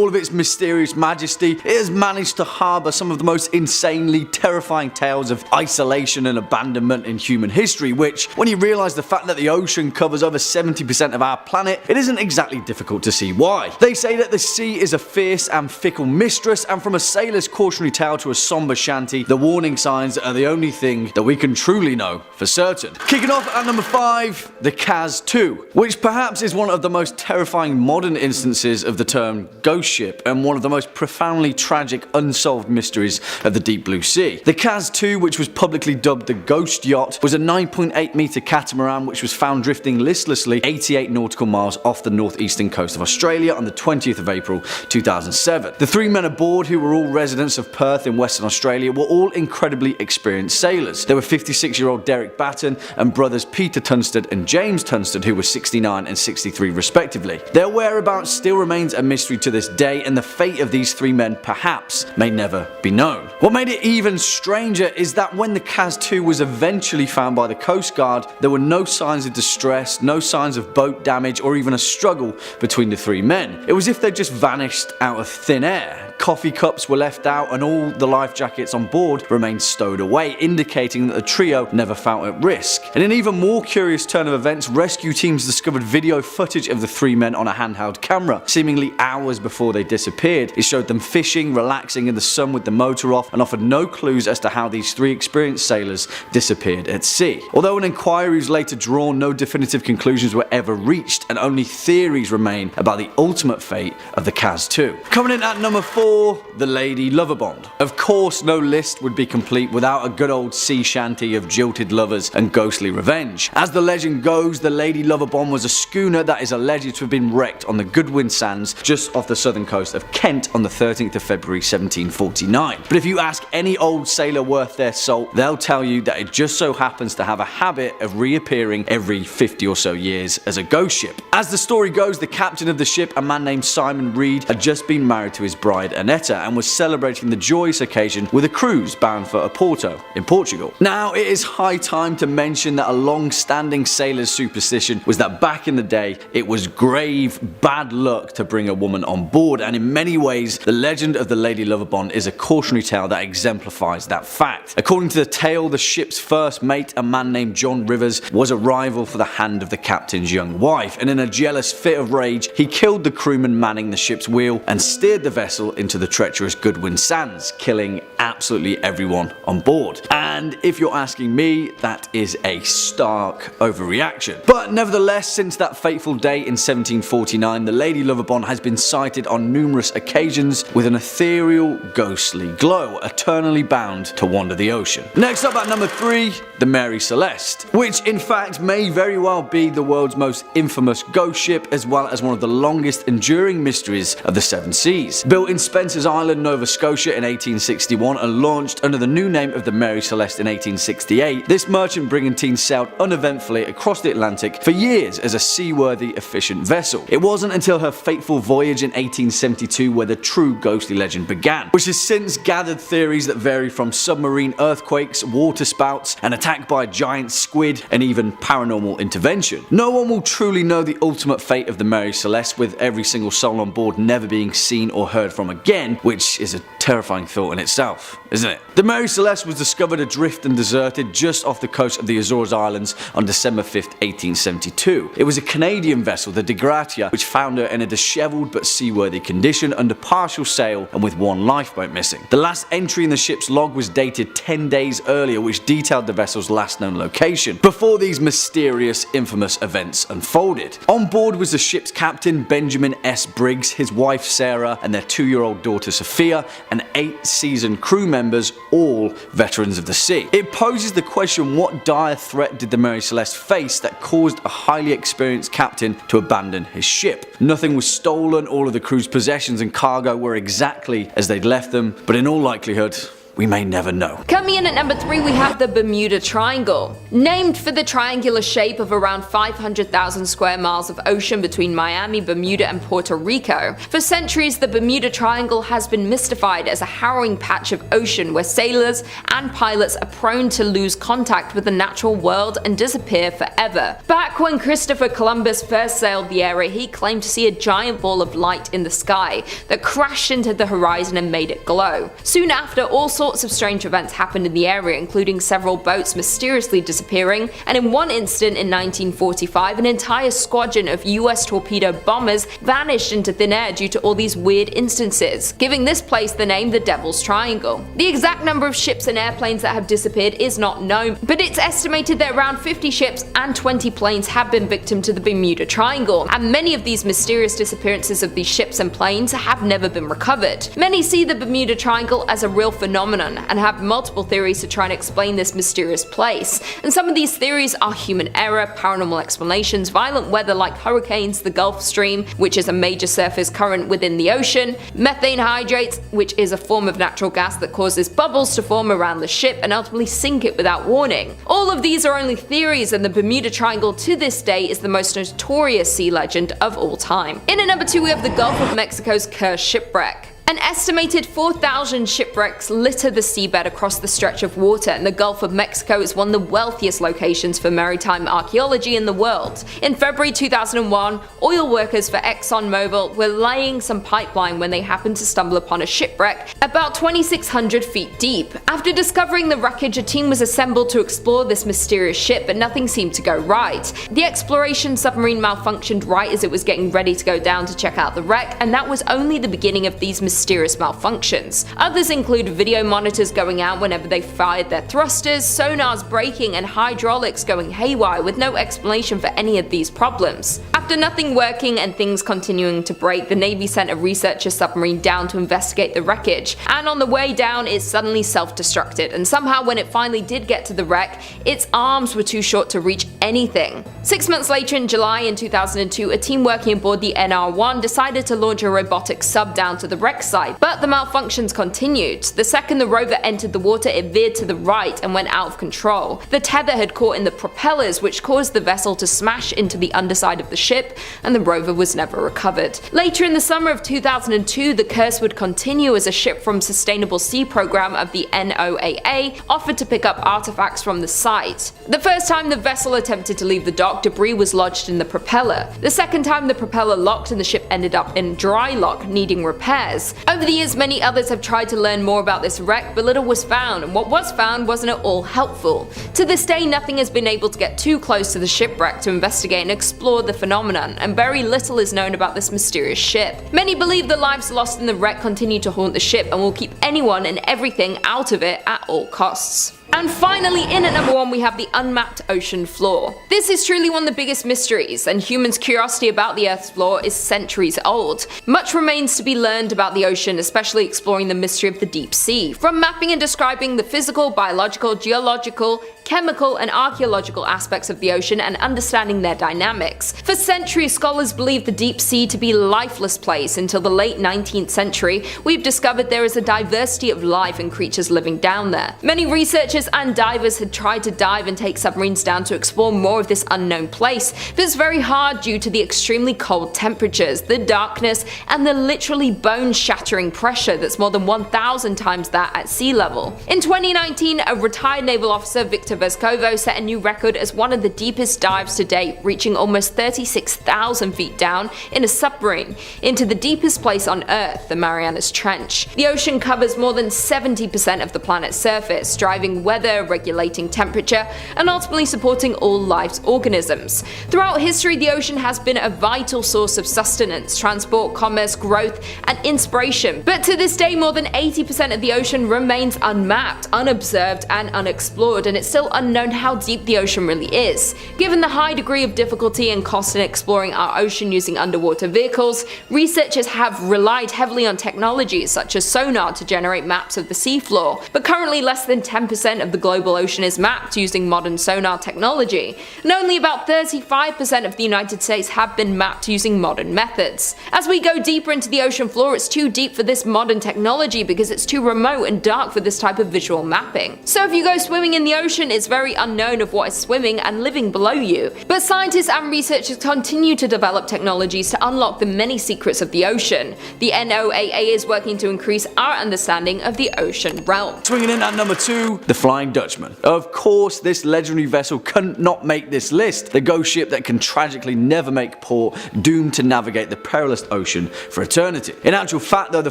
all of its mysterious majesty, it has managed to harbour some of the most insanely terrifying tales of isolation and abandonment in human history, which, when you realise the fact that the ocean covers over 70% of our planet, it isn't exactly difficult to see why. They say that the sea is a fierce and fickle mistress, and from a sailor's cautionary tale to a sombre shanty, the warning signs are the only thing that we can truly know for certain. Kicking off at number 5, the Cas-2, which perhaps is one of the most terrifying modern instances of the term ghost ship and one of the most profoundly tragic unsolved mysteries of the deep blue sea. The Cas-2, which was publicly dubbed the Ghost Yacht, was a 9.8 metre catamaran which was found drifting listlessly 88 nautical miles off the northeastern coast of Australia on the 20th of April 2007. The 3 men aboard, who were all residents of Perth in Western Australia, were all incredibly experienced sailors. They were 56-year-old Derek Batten and brothers Peter Tunstall and James Tunstall, who were 69 and 63 respectively. Their whereabouts still remains a mystery to this day, and the fate of these 3 men perhaps may never be known. What made it even stranger is that when the Cas-2 was eventually found by the Coast Guard, there were no signs of distress, no signs of boat damage, or even a struggle between the 3 men. It was as if they just vanished out of thin air. Coffee cups were left out and all the life jackets on board remained stowed away, indicating that the trio never felt at risk. In an even more curious turn of events, rescue teams discovered video footage of the 3 men on a handheld camera, seemingly hours before they disappeared. It showed them fishing, relaxing in the sun with the motor off, and offered no clues as to how these 3 experienced sailors disappeared at sea. Although an inquiry was later drawn, no definitive conclusions were ever reached, and only theories remain about the ultimate fate of the Cas-2. Coming in at number 4, the Lady Lovibond. Of course, no list would be complete without a good old sea shanty of jilted lovers and ghostly revenge. As the legend goes, the Lady Lovibond was a schooner that is alleged to have been wrecked on the Goodwin Sands just off the southern coast of Kent on the 13th of February 1749. But if you ask any old sailor worth their salt, they'll tell you that it just so happens to have a habit of reappearing every 50 or so years as a ghost ship. As the story goes, the captain of the ship, a man named Simon Reed, had just been married to his bride Annetta and was celebrating the joyous occasion with a cruise bound for Oporto in Portugal. Now, it is high time to mention that a long-standing sailor's superstition was that back in the day it was grave bad luck to bring a woman on board, and in many ways the legend of the Lady Lovibond is a cautionary tale that exemplifies that fact. According to the tale, the ship's first mate, a man named John Rivers, was a rival for the hand of the captain's young wife, and in a jealous fit of rage he killed the crewman manning the ship's wheel and steered the vessel into the treacherous Goodwin Sands, killing absolutely everyone on board. And if you're asking me, that is a stark overreaction. But nevertheless, since that fateful day in 1749, the Lady Lovibond has been sighted on numerous occasions with an ethereal, ghostly glow, eternally bound to wander the ocean. Next up at number 3, the Mary Celeste, which in fact may very well be the world's most infamous ghost ship, as well as one of the longest enduring mysteries of the 7 seas. Built in Spencer's Island, Nova Scotia in 1861 and launched under the new name of the Mary Celeste in 1868, this merchant brigantine sailed uneventfully across the Atlantic for years as a seaworthy, efficient vessel. It wasn't until her fateful voyage in 1872 where the true ghostly legend began, which has since gathered theories that vary from submarine earthquakes, water spouts, an attack by a giant squid, and even paranormal intervention. No one will truly know the ultimate fate of the Mary Celeste, with every single soul on board never being seen or heard from again, which is a terrifying thought in itself, isn't it? The Mary Celeste was discovered adrift and deserted just off the coast of the Azores Islands on December 5th, 1872. It was a Canadian vessel, the De Gratia, which found her in a dishevelled but seaworthy condition under partial sail and with 1 lifeboat missing. The last entry in the ship's log was dated 10 days earlier, which detailed the vessel's last known location, before these mysterious, infamous events unfolded. On board was the ship's captain, Benjamin S. Briggs, his wife Sarah, and their 2-year-old daughter Sophia, and 8 seasoned crew members, all veterans of the sea. It poses the question, what dire threat did the Mary Celeste face that caused a highly experienced captain to abandon his ship? Nothing was stolen, all of the crew's possessions and cargo were exactly as they'd left them, but in all likelihood, we may never know. Coming in at number 3, we have the Bermuda Triangle. Named for the triangular shape of around 500,000 square miles of ocean between Miami, Bermuda, and Puerto Rico, for centuries the Bermuda Triangle has been mystified as a harrowing patch of ocean where sailors and pilots are prone to lose contact with the natural world and disappear forever. Back when Christopher Columbus first sailed the area, he claimed to see a giant ball of light in the sky that crashed into the horizon and made it glow. Soon after, all sorts of strange events happened in the area, including several boats mysteriously disappearing, and in one incident in 1945, an entire squadron of US torpedo bombers vanished into thin air due to all these weird instances, giving this place the name the Devil's Triangle. The exact number of ships and airplanes that have disappeared is not known, but it's estimated that around 50 ships and 20 planes have been victim to the Bermuda Triangle, and many of these mysterious disappearances of these ships and planes have never been recovered. Many see the Bermuda Triangle as a real phenomenon and have multiple theories to try and explain this mysterious place, and some of these theories are human error, paranormal explanations, violent weather like hurricanes, the Gulf Stream, which is a major surface current within the ocean, methane hydrates, which is a form of natural gas that causes bubbles to form around the ship and ultimately sink it without warning. All of these are only theories, and the Bermuda Triangle to this day is the most notorious sea legend of all time. In at number 2, we have the Gulf of Mexico's cursed shipwreck. An estimated 4,000 shipwrecks litter the seabed across the stretch of water, and the Gulf of Mexico is one of the wealthiest locations for maritime archaeology in the world. In February 2001, oil workers for ExxonMobil were laying some pipeline when they happened to stumble upon a shipwreck about 2,600 feet deep. After discovering the wreckage, a team was assembled to explore this mysterious ship, but nothing seemed to go right. The exploration submarine malfunctioned right as it was getting ready to go down to check out the wreck, and that was only the beginning of these mysterious malfunctions. Others include video monitors going out whenever they fired their thrusters, sonars breaking, and hydraulics going haywire with no explanation for any of these problems. After nothing working and things continuing to break, the Navy sent a researcher submarine down to investigate the wreckage, and on the way down it suddenly self-destructed, and somehow when it finally did get to the wreck, its arms were too short to reach anything. 6 months later, in July in 2002, a team working aboard the NR-1 decided to launch a robotic sub down to the wreck site, but the malfunctions continued. The second the rover entered the water, it veered to the right and went out of control. The tether had caught in the propellers, which caused the vessel to smash into the underside of the ship, and the rover was never recovered. Later in the summer of 2002, the curse would continue as a ship from Sustainable Sea Program of the NOAA offered to pick up artifacts from the site. The first time the vessel attempted to leave the dock, debris was lodged in the propeller. The second time, the propeller locked and the ship ended up in dry lock, needing repairs. Over the years, many others have tried to learn more about this wreck, but little was found, and what was found wasn't at all helpful. To this day, nothing has been able to get too close to the shipwreck to investigate and explore the phenomenon, and very little is known about this mysterious ship. Many believe the lives lost in the wreck continue to haunt the ship and will keep anyone and everything out of it at all costs. And finally, in at number 1, we have the unmapped ocean floor. This is truly one of the biggest mysteries, and humans' curiosity about the Earth's floor is centuries old. Much remains to be learned about the ocean, especially exploring the mystery of the deep sea. From mapping and describing the physical, biological, geological, chemical, and archaeological aspects of the ocean and understanding their dynamics. For centuries, scholars believed the deep sea to be a lifeless place. Until the late 19th century, we've discovered there is a diversity of life and creatures living down there. Many researchers and divers had tried to dive and take submarines down to explore more of this unknown place, but it's very hard due to the extremely cold temperatures, the darkness, and the literally bone-shattering pressure that's more than 1,000 times that at sea level. In 2019, a retired naval officer, Victor Vescovo, set a new record as one of the deepest dives to date, reaching almost 36,000 feet down in a submarine into the deepest place on Earth, the Marianas Trench. The ocean covers more than 70% of the planet's surface, driving weather, regulating temperature, and ultimately supporting all life's organisms. Throughout history, the ocean has been a vital source of sustenance, transport, commerce, growth, and inspiration. But to this day, more than 80% of the ocean remains unmapped, unobserved, and unexplored, and it's still unknown how deep the ocean really is. Given the high degree of difficulty and cost in exploring our ocean using underwater vehicles, researchers have relied heavily on technologies such as sonar to generate maps of the seafloor, but currently less than 10% 70% of the global ocean is mapped using modern sonar technology, and only about 35% of the United States have been mapped using modern methods. As we go deeper into the ocean floor, it's too deep for this modern technology because it's too remote and dark for this type of visual mapping. So if you go swimming in the ocean, it's very unknown of what is swimming and living below you. But scientists and researchers continue to develop technologies to unlock the many secrets of the ocean. The NOAA is working to increase our understanding of the ocean realm. Swinging in at number 2, the Flying Dutchman. Of course, this legendary vessel couldn't not make this list. The ghost ship that can tragically never make port, doomed to navigate the perilous ocean for eternity. In actual fact though, the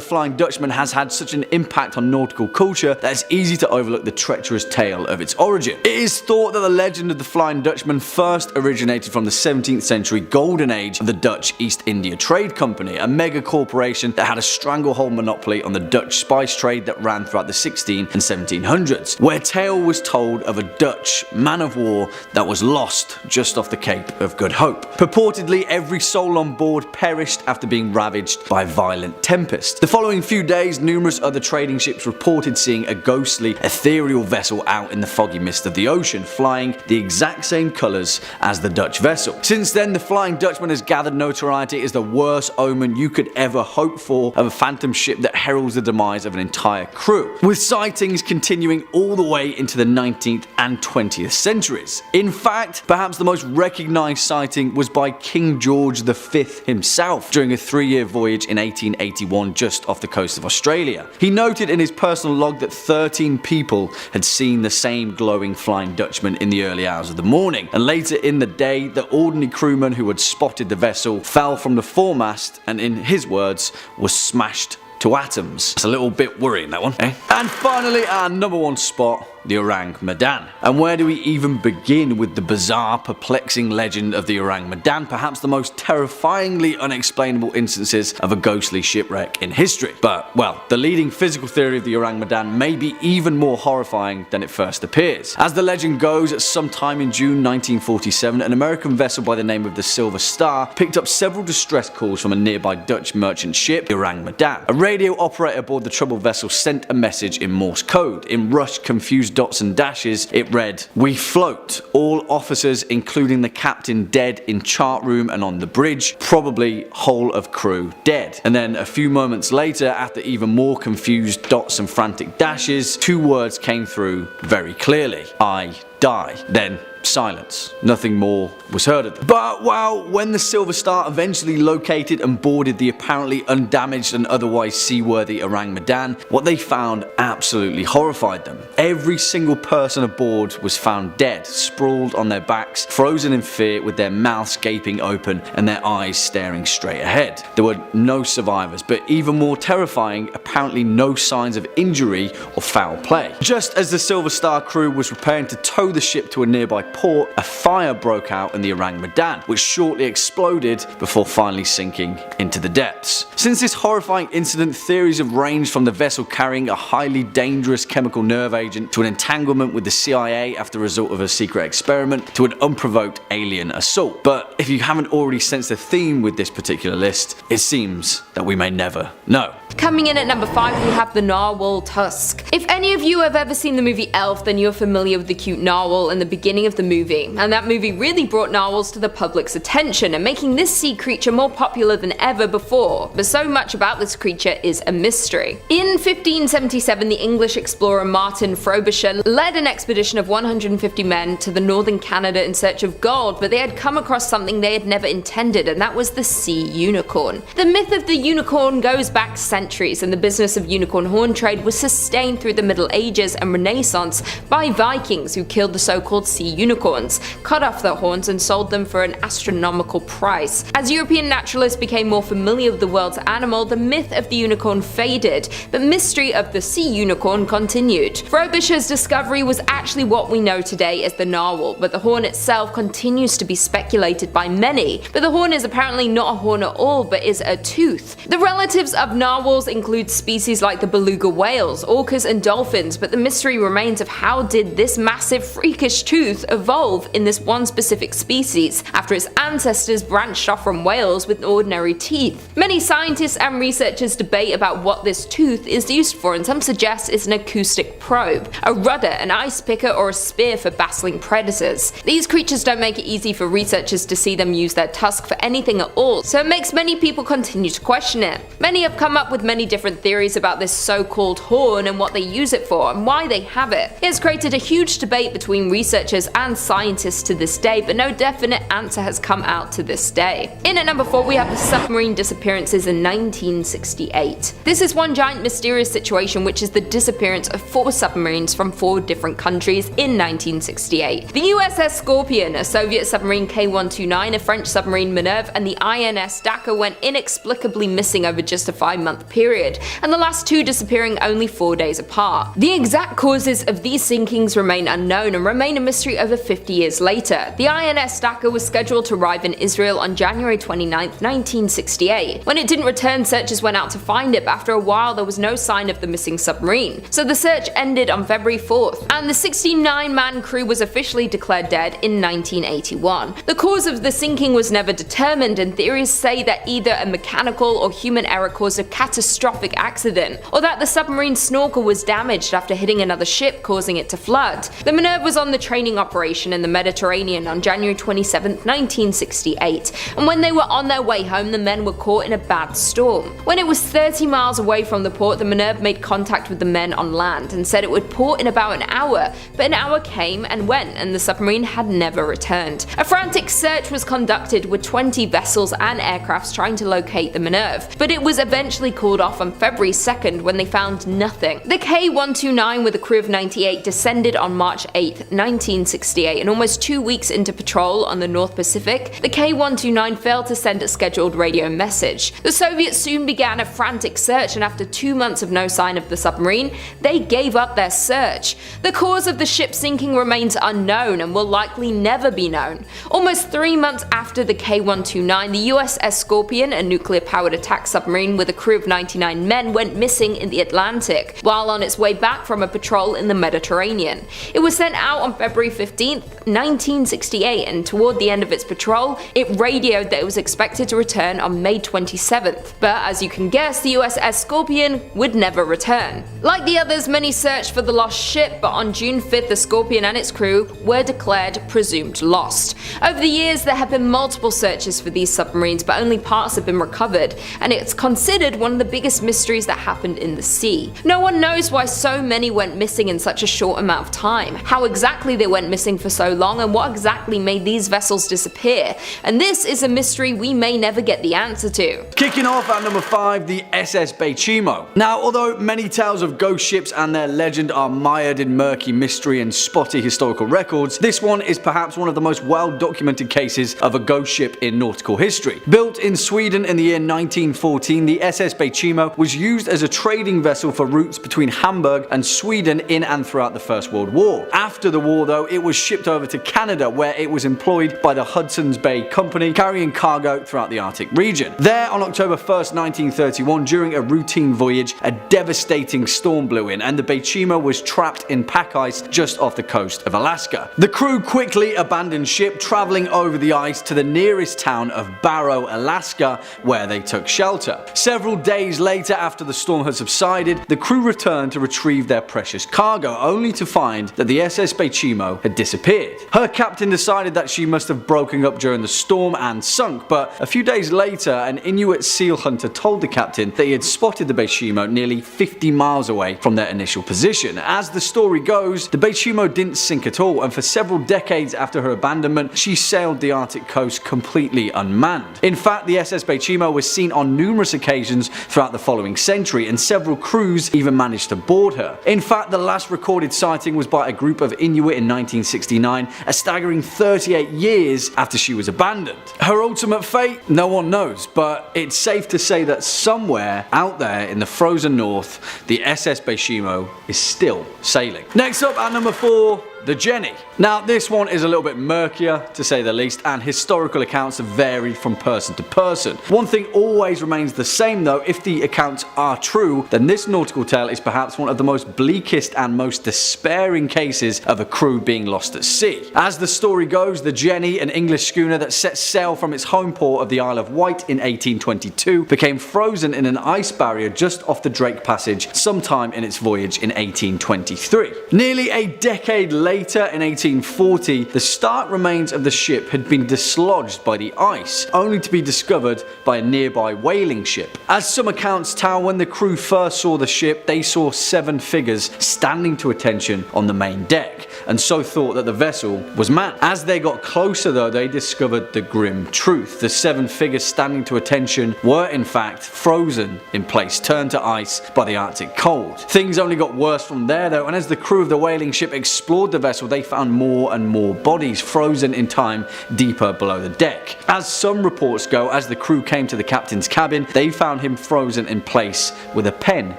Flying Dutchman has had such an impact on nautical culture that it's easy to overlook the treacherous tale of its origin. It is thought that the legend of the Flying Dutchman first originated from the 17th century golden age of the Dutch East India Trade Company, a mega corporation that had a stranglehold monopoly on the Dutch spice trade that ran throughout the 16 and 1700s, where tale was told of a Dutch man of war that was lost just off the Cape of Good Hope. Purportedly, every soul on board perished after being ravaged by a violent tempest. The following few days, numerous other trading ships reported seeing a ghostly, ethereal vessel out in the foggy mist of the ocean, flying the exact same colours as the Dutch vessel. Since then, the Flying Dutchman has gathered notoriety as the worst omen you could ever hope for of a phantom ship that heralds the demise of an entire crew, with sightings continuing all the way into the 19th and 20th centuries. In fact, perhaps the most recognised sighting was by King George V himself during a 3-year voyage in 1881 just off the coast of Australia. He noted in his personal log that 13 people had seen the same glowing Flying Dutchman in the early hours of the morning, and later in the day the ordinary crewman who had spotted the vessel fell from the foremast and, in his words, was smashed to atoms. It's a little bit worrying, that one, eh? And finally, our number 1 spot, the Orang Medan. And where do we even begin with the bizarre, perplexing legend of the Orang Medan, perhaps the most terrifyingly unexplainable instances of a ghostly shipwreck in history? But, well, the leading physical theory of the Orang Medan may be even more horrifying than it first appears. As the legend goes, at some time in June 1947, an American vessel by the name of the Silver Star picked up several distress calls from a nearby Dutch merchant ship, the Orang Medan. A radio operator aboard the troubled vessel sent a message in Morse code. In rushed, confused dots and dashes, it read, "We float. All officers, including the captain, dead in chart room and on the bridge. Probably whole of crew dead." And then a few moments later, after even more confused dots and frantic dashes, 2 words came through very clearly. "I die." Then silence. Nothing more was heard of them. But well, when the Silver Star eventually located and boarded the apparently undamaged and otherwise seaworthy Orang Medan, what they found absolutely horrified them. Every single person aboard was found dead, sprawled on their backs, frozen in fear, with their mouths gaping open and their eyes staring straight ahead. There were no survivors, but even more terrifying, apparently no signs of injury or foul play. Just as the Silver Star crew was preparing to tow the ship to a nearby port, a fire broke out in the Orang Medan, which shortly exploded before finally sinking into the depths. Since this horrifying incident, theories have ranged from the vessel carrying a highly dangerous chemical nerve agent to an entanglement with the CIA after the result of a secret experiment to an unprovoked alien assault. But if you haven't already sensed a theme with this particular list, it seems that we may never know. Coming in at number 5, we have the narwhal tusk. If any of you have ever seen the movie Elf, then you're familiar with the cute narwhal in the beginning of the movie, and that movie really brought narwhals to the public's attention and making this sea creature more popular than ever before. But so much about this creature is a mystery. In 1577, the English explorer Martin Frobisher led an expedition of 150 men to the northern Canada in search of gold, but they had come across something they had never intended, and that was the sea unicorn. The myth of the unicorn goes back centuries, and the business of unicorn horn trade was sustained through the Middle Ages and Renaissance by Vikings who killed the so-called sea unicorns, cut off their horns and sold them for an astronomical price. As European naturalists became more familiar with the world's animal, the myth of the unicorn faded, but mystery of the sea unicorn continued. Frobisher's discovery was actually what we know today as the narwhal, but the horn itself continues to be speculated by many. But the horn is apparently not a horn at all, but is a tooth. The relatives of narwhals include species like the beluga whales, orcas and dolphins, but the mystery remains of how did this massive freakish tooth evolve in this one specific species after its ancestors branched off from whales with ordinary teeth. Many scientists and researchers debate about what this tooth is used for, and some suggest it's an acoustic probe, a rudder, an ice picker, or a spear for battling predators. These creatures don't make it easy for researchers to see them use their tusk for anything at all, so it makes many people continue to question it. Many have come up with many different theories about this so-called horn and what they use it for and why they have it. It has created a huge debate between researchers and scientists to this day, but no definite answer has come out to this day. In at number 4 we have the submarine disappearances in 1968. This is one giant mysterious situation, which is the disappearance of 4 submarines from 4 different countries in 1968. The USS Scorpion, a Soviet submarine K-129, a French submarine Minerve, and the INS Dakar went inexplicably missing over just a 5-month period, and the last 2 disappearing only 4 days apart. The exact causes of these sinkings remain unknown and remain a mystery over 50 years later. The INS Dakar was scheduled to arrive in Israel on January 29, 1968. When it didn't return, searchers went out to find it, but after a while there was no sign of the missing submarine. So the search ended on February 4th, and the 69-man crew was officially declared dead in 1981. The cause of the sinking was never determined, and theories say that either a mechanical or human error caused a catastrophic accident, or that the submarine snorkel was damaged after hitting another ship, causing it to flood. The Minerve was on the training operation in the Mediterranean on January 27, 1968, and when they were on their way home, the men were caught in a bad storm. When it was 30 miles away from the port, the Minerve made contact with the men on land and said it would port in about an hour, but an hour came and went, and the submarine had never returned. A frantic search was conducted with 20 vessels and aircrafts trying to locate the Minerve, but it was eventually called off on February 2nd when they found nothing. The K-129 with a crew of 98 descended on March 8, 1968, and almost 2 weeks into patrol on the North Pacific, the K-129 failed to send a scheduled radio message. The Soviets soon began a frantic search, and after 2 months of no sign of the submarine, they gave up their search. The cause of the ship sinking remains unknown and will likely never be known. Almost 3 months after the K-129, the USS Scorpion, a nuclear-powered attack submarine with a crew of 99 men, went missing in the Atlantic while on its way back from a patrol in the Mediterranean. It was sent out on February 15, 1968, and toward the end of its patrol, it radioed that it was expected to return on May 27th. But as you can guess, the USS Scorpion would never return. Like the others, many searched for the lost ship, but on June 5th, the Scorpion and its crew were declared presumed lost. Over the years, there have been multiple searches for these submarines, but only parts have been recovered, and it's considered one of the biggest mysteries that happened in the sea. No one knows why so many went missing in such a short amount of time, how exactly they went missing for so long, and what exactly made these vessels disappear. And this is a mystery we may never get the answer to. Kicking off at number 5, the SS Baychimo. Now, although many tales of ghost ships and their legend are mired in murky mystery and spotty historical records, this one is perhaps one of the most well-documented cases of a ghost ship in nautical history. Built in Sweden in the year 1914, the SS Baychimo was used as a trading vessel for routes between Hamburg and Sweden in and throughout the First World War. After the war, though, it was shipped over to Canada, where it was employed by the Hudson's Bay Company, carrying cargo throughout the Arctic region. There, on October 1st, 1931, during a routine voyage, a devastating storm blew in, and the Baychimo was trapped in pack ice just off the coast of Alaska. The crew quickly abandoned ship, traveling over the ice to the nearest town of Barrow, Alaska, where they took shelter. Several days later, after the storm had subsided, the crew returned to retrieve their precious cargo, only to find that the SS Baychimo had disappeared. Her captain decided that she must have broken up during the storm and sunk, but a few days later, an Inuit seal hunter told the captain that he had spotted the Baychimo nearly 50 miles away from their initial position. As the story goes, the Baychimo didn't sink at all, and for several decades after her abandonment, she sailed the Arctic coast completely unmanned. In fact, the SS Baychimo was seen on numerous occasions throughout the following century, and several crews even managed to board her. In fact, the last recorded sighting was by a group of Inuit in 1969, a staggering 38 years after she was abandoned. Her ultimate fate? No one knows, but it's safe to say that somewhere out there in the frozen north, the SS Baychimo is still sailing. Next up at number 4, the Jenny. Now this one is a little bit murkier to say the least, and historical accounts have varied from person to person. One thing always remains the same though: if the accounts are true, then this nautical tale is perhaps one of the most bleakest and most despairing cases of a crew being lost at sea. As the story goes, the Jenny, an English schooner that set sail from its home port of the Isle of Wight in 1822, became frozen in an ice barrier just off the Drake Passage sometime in its voyage in 1823. Nearly a decade later, in 1840, the stark remains of the ship had been dislodged by the ice, only to be discovered by a nearby whaling ship. As some accounts tell, when the crew first saw the ship, they saw 7 figures standing to attention on the main deck, and so thought that the vessel was manned. As they got closer though, they discovered the grim truth. The 7 figures standing to attention were in fact frozen in place, turned to ice by the Arctic cold. Things only got worse from there though, and as the crew of the whaling ship explored the vessel, they found more and more bodies frozen in time deeper below the deck. As some reports go, as the crew came to the captain's cabin, they found him frozen in place with a pen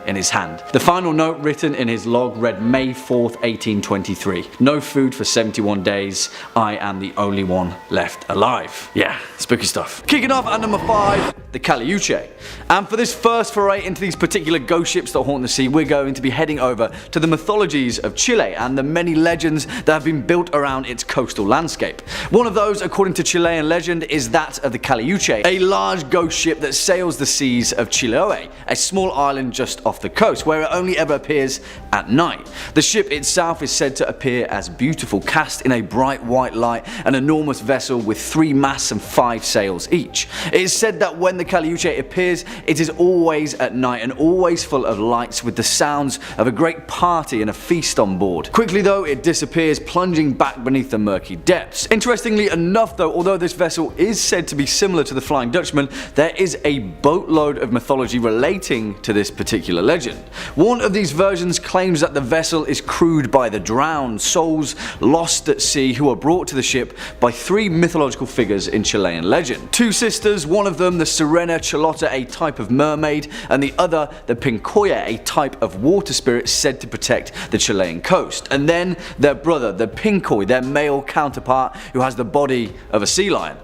in his hand. The final note written in his log read May 4th, 1823. No food for 71 days. I am the only one left alive. Yeah, spooky stuff. Kicking off at number 5, the Caleuche. And for this first foray into these particular ghost ships that haunt the sea, we're going to be heading over to the mythologies of Chile and the many legends that have been built around its coastal landscape. One of those, according to Chilean legend, is that of the Caleuche, a large ghost ship that sails the seas of Chiloé, a small island just off the coast, where it only ever appears at night. The ship itself is said to appear as beautiful, cast in a bright white light, an enormous vessel with 3 masts and 5 sails each. It is said that when the Caleuche appears, it is always at night and always full of lights, with the sounds of a great party and a feast on board. Quickly though, it disappears, plunging back beneath the murky depths. Interestingly enough though, although this vessel is said to be similar to the Flying Dutchman, there is a boatload of mythology relating to this particular legend. One of these versions claims that the vessel is crewed by the drowned, souls lost at sea, who are brought to the ship by 3 mythological figures in Chilean legend. 2 sisters, one of them the Sirena Charlotta, a type of mermaid, and the other the Pincoya, a type of water spirit said to protect the Chilean coast. And then their brother, the Pincoy, their male counterpart, who has the body of a sea lion.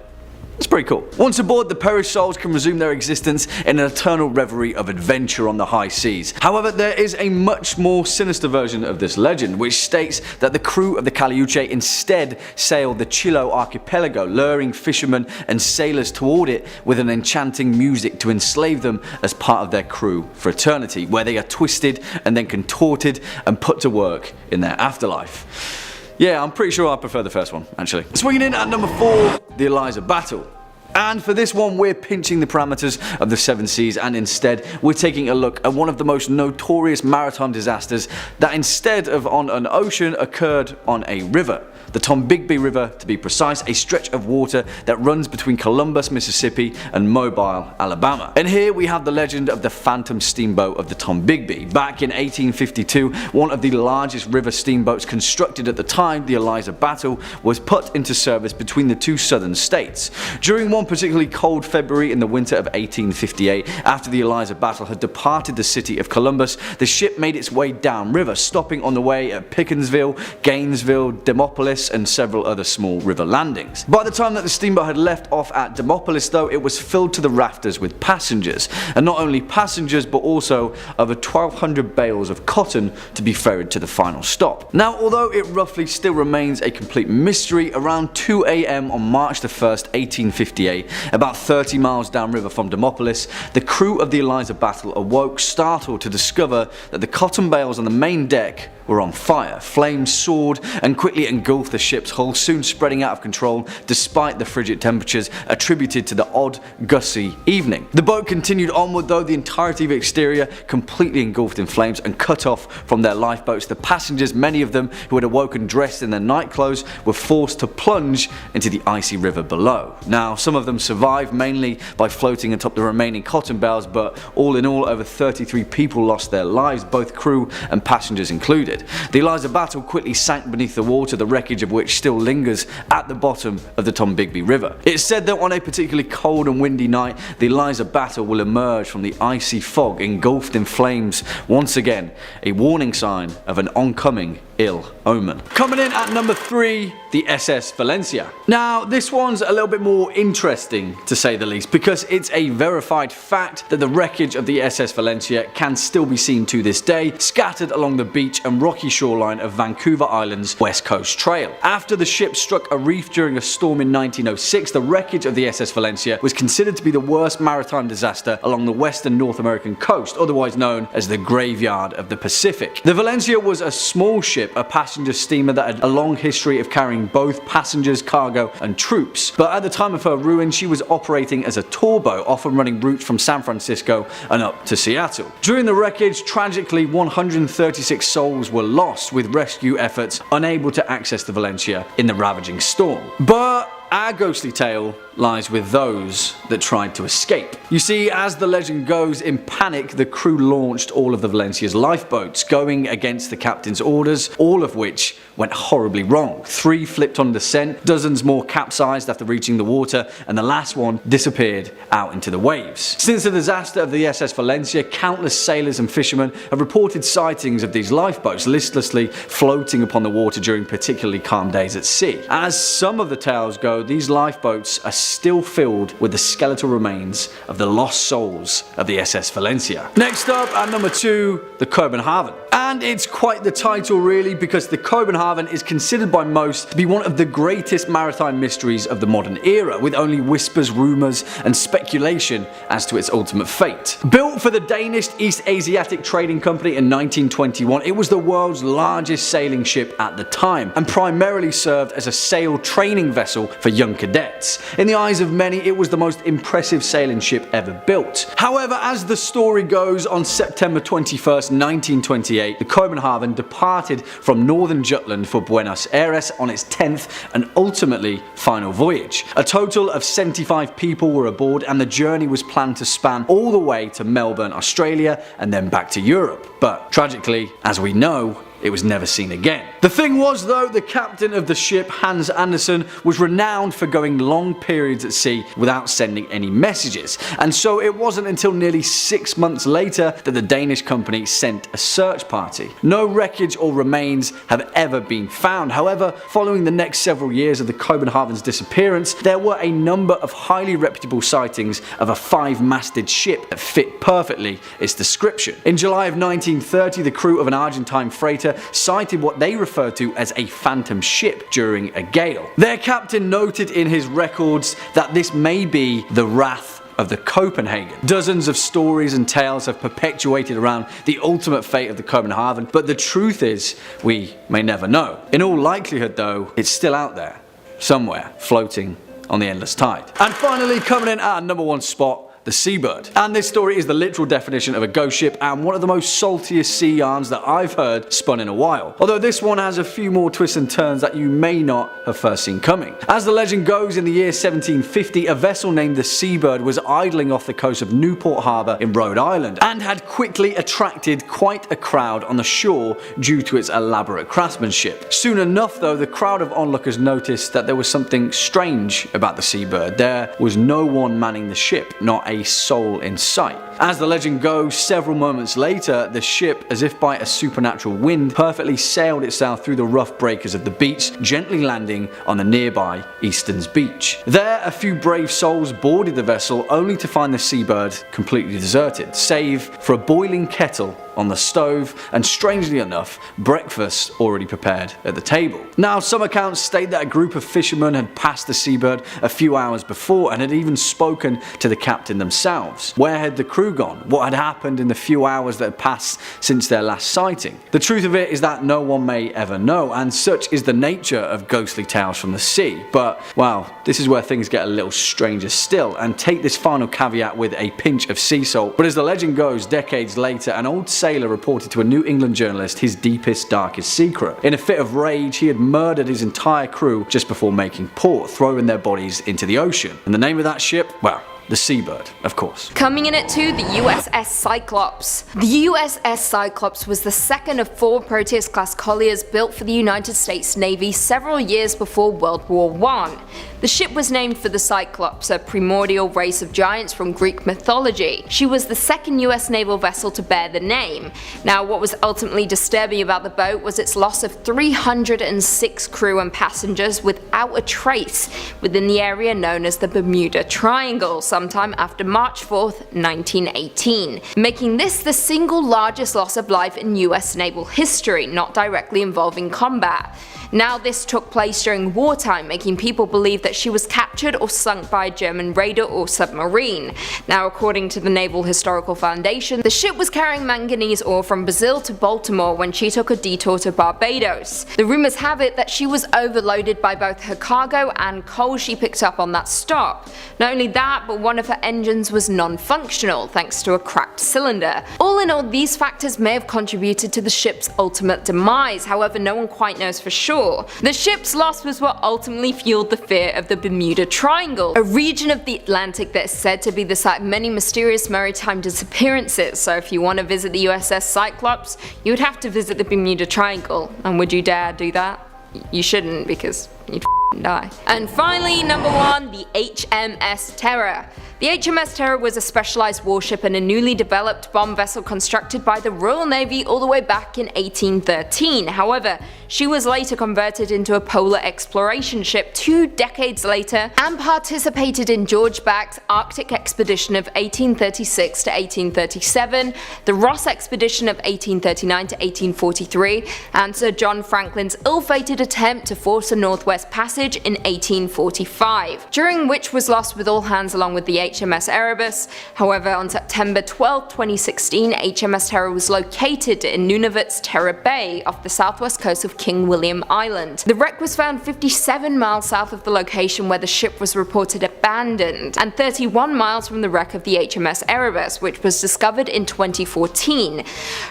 It's pretty cool. Once aboard, the perished souls can resume their existence in an eternal reverie of adventure on the high seas. However, there is a much more sinister version of this legend, which states that the crew of the Caleuche instead sailed the Chiloé archipelago, luring fishermen and sailors toward it with an enchanting music to enslave them as part of their crew for eternity, where they are twisted and then contorted and put to work in their afterlife. Yeah, I'm pretty sure I prefer the first one, actually. Swinging in at number 4, the Eliza Battle. And for this one, we're pinching the parameters of the 7 seas, and instead we're taking a look at one of the most notorious maritime disasters that, instead of on an ocean, occurred on a river. The Tombigbee River, to be precise, a stretch of water that runs between Columbus, Mississippi and Mobile, Alabama. And here we have the legend of the phantom steamboat of the Tombigbee. Back in 1852, one of the largest river steamboats constructed at the time, the Eliza Battle, was put into service between the 2 southern states. During one particularly cold February in the winter of 1858, after the Eliza Battle had departed the city of Columbus, the ship made its way downriver, stopping on the way at Pickensville, Gainesville, Demopolis and several other small river landings. By the time that the steamboat had left off at Demopolis though, it was filled to the rafters with passengers, and not only passengers but also over 1,200 bales of cotton to be ferried to the final stop. Now, although it roughly still remains a complete mystery, around 2 AM on March the 1st, 1858, about 30 miles downriver from Demopolis, the crew of the Eliza Battle awoke, startled to discover that the cotton bales on the main deck were on fire. Flames soared and quickly engulfed the ship's hull, soon spreading out of control despite the frigid temperatures attributed to the odd, gusty evening. The boat continued onward though, the entirety of the exterior completely engulfed in flames and cut off from their lifeboats. The passengers, many of them who had awoken dressed in their night clothes, were forced to plunge into the icy river below. Now, some of them survived, mainly by floating atop the remaining cotton bales, but all in all, over 33 people lost their lives, both crew and passengers included. The Eliza Battle quickly sank beneath the water, the wreckage of which still lingers at the bottom of the Tombigbee River. It's said that on a particularly cold and windy night, the Eliza Battle will emerge from the icy fog engulfed in flames, once again a warning sign of an oncoming ill omen. Coming in at number 3, the SS Valencia. Now, this one's a little bit more interesting, to say the least, because it's a verified fact that the wreckage of the SS Valencia can still be seen to this day, scattered along the beach and rocky shoreline of Vancouver Island's West Coast Trail. After the ship struck a reef during a storm in 1906, the wreckage of the SS Valencia was considered to be the worst maritime disaster along the western North American coast, otherwise known as the Graveyard of the Pacific. The Valencia was a small ship, a passenger steamer that had a long history of carrying both passengers, cargo and troops, but at the time of her ruin she was operating as a tour boat, often running routes from San Francisco and up to Seattle. During the wreckage, tragically 136 souls were lost, with rescue efforts unable to access the Valencia in the ravaging storm. But our ghostly tale lies with those that tried to escape. You see, as the legend goes, in panic the crew launched all of the Valencia's lifeboats, going against the captain's orders, all of which went horribly wrong. 3 flipped on descent, dozens more capsized after reaching the water, and the last one disappeared out into the waves. Since the disaster of the SS Valencia, countless sailors and fishermen have reported sightings of these lifeboats listlessly floating upon the water during particularly calm days at sea. As some of the tales go, these lifeboats are still filled with the skeletal remains of the lost souls of the SS Valencia. Next up, at number 2, the Kobenhavn. And it's quite the title really, because the Kobenhavn is considered by most to be one of the greatest maritime mysteries of the modern era, with only whispers, rumours and speculation as to its ultimate fate. Built for the Danish East Asiatic Trading Company in 1921, it was the world's largest sailing ship at the time, and primarily served as a sail training vessel for young cadets. In the eyes of many, it was the most impressive sailing ship ever built. However, as the story goes, on September 21st, 1928, the Kobenhavn departed from northern Jutland for Buenos Aires on its 10th and ultimately final voyage. A total of 75 people were aboard, and the journey was planned to span all the way to Melbourne, Australia, and then back to Europe. But tragically, as we know, it was never seen again. The thing was though, the captain of the ship, Hans Andersen, was renowned for going long periods at sea without sending any messages, and so it wasn't until nearly 6 months later that the Danish company sent a search party. No wreckage or remains have ever been found. However, following the next several years of the Kobenhavn's disappearance, there were a number of highly reputable sightings of a 5-masted ship that fit perfectly its description. In July of 1930, the crew of an Argentine freighter cited what they referred to as a phantom ship during a gale. Their captain noted in his records that this may be the Wrath of the Copenhagen. Dozens of stories and tales have perpetuated around the ultimate fate of the Kobenhavn, but the truth is, we may never know. In all likelihood though, it's still out there, somewhere, floating on the endless tide. And finally, coming in at number 1 spot, the Seabird. And this story is the literal definition of a ghost ship, and one of the most saltiest sea yarns that I've heard spun in a while. Although this one has a few more twists and turns that you may not have first seen coming. As the legend goes, in the year 1750, a vessel named the Seabird was idling off the coast of Newport Harbour in Rhode Island, and had quickly attracted quite a crowd on the shore due to its elaborate craftsmanship. Soon enough though, the crowd of onlookers noticed that there was something strange about the Seabird. There was no one manning the ship, not a soul in sight. As the legend goes, several moments later, the ship, as if by a supernatural wind, perfectly sailed itself through the rough breakers of the beach, gently landing on the nearby Easton's beach. There, a few brave souls boarded the vessel, only to find the Seabird completely deserted, save for a boiling kettle on the stove, and strangely enough, breakfast already prepared at the table. Now, some accounts state that a group of fishermen had passed the Seabird a few hours before and had even spoken to the captain themselves. Where had the crew gone? What had happened in the few hours that had passed since their last sighting? The truth of it is that no one may ever know, and such is the nature of ghostly tales from the sea. But, well, this is where things get a little stranger still, and take this final caveat with a pinch of sea salt. But as the legend goes, decades later, an old sailor reported to a New England journalist his deepest, darkest secret. In a fit of rage, he had murdered his entire crew just before making port, throwing their bodies into the ocean. And the name of that ship? Well, the seabird, of course. Coming in at 2, the USS Cyclops. The USS Cyclops was the second of 4 Proteus-class colliers built for the United States Navy several years before World War I. The ship was named for the Cyclops, a primordial race of giants from Greek mythology. She was the second US naval vessel to bear the name. Now, what was ultimately disturbing about the boat was its loss of 306 crew and passengers without a trace within the area known as the Bermuda Triangle sometime after March 4th, 1918, making this the single largest loss of life in US naval history, not directly involving combat. Now, this took place during wartime, making people believe that she was captured or sunk by a German raider or submarine. Now, according to the Naval Historical Foundation, the ship was carrying manganese ore from Brazil to Baltimore when she took a detour to Barbados. The rumors have it that she was overloaded by both her cargo and coal she picked up on that stop. Not only that, but one of her engines was non-functional thanks to a cracked cylinder. All in all, these factors may have contributed to the ship's ultimate demise, however no one quite knows for sure. The ship's loss was what ultimately fueled the fear of the Bermuda Triangle, a region of the Atlantic that is said to be the site of many mysterious maritime disappearances. So if you want to visit the USS Cyclops, you would have to visit the Bermuda Triangle. And would you dare do that? You shouldn't, because you'd die. And finally, number 1, the HMS Terror. The HMS Terror was a specialized warship and a newly developed bomb vessel constructed by the Royal Navy all the way back in 1813. However, she was later converted into a polar exploration ship 2 decades later and participated in George Back's Arctic expedition of 1836 to 1837, the Ross expedition of 1839 to 1843, and Sir John Franklin's ill-fated attempt to force a Northwest Passage in 1845, during which was lost with all hands along with the HMS Erebus. However, on September 12, 2016, HMS Terror was located in Nunavut's Terror Bay off the southwest coast of King William Island. The wreck was found 57 miles south of the location where the ship was reported abandoned, and 31 miles from the wreck of the HMS Erebus, which was discovered in 2014.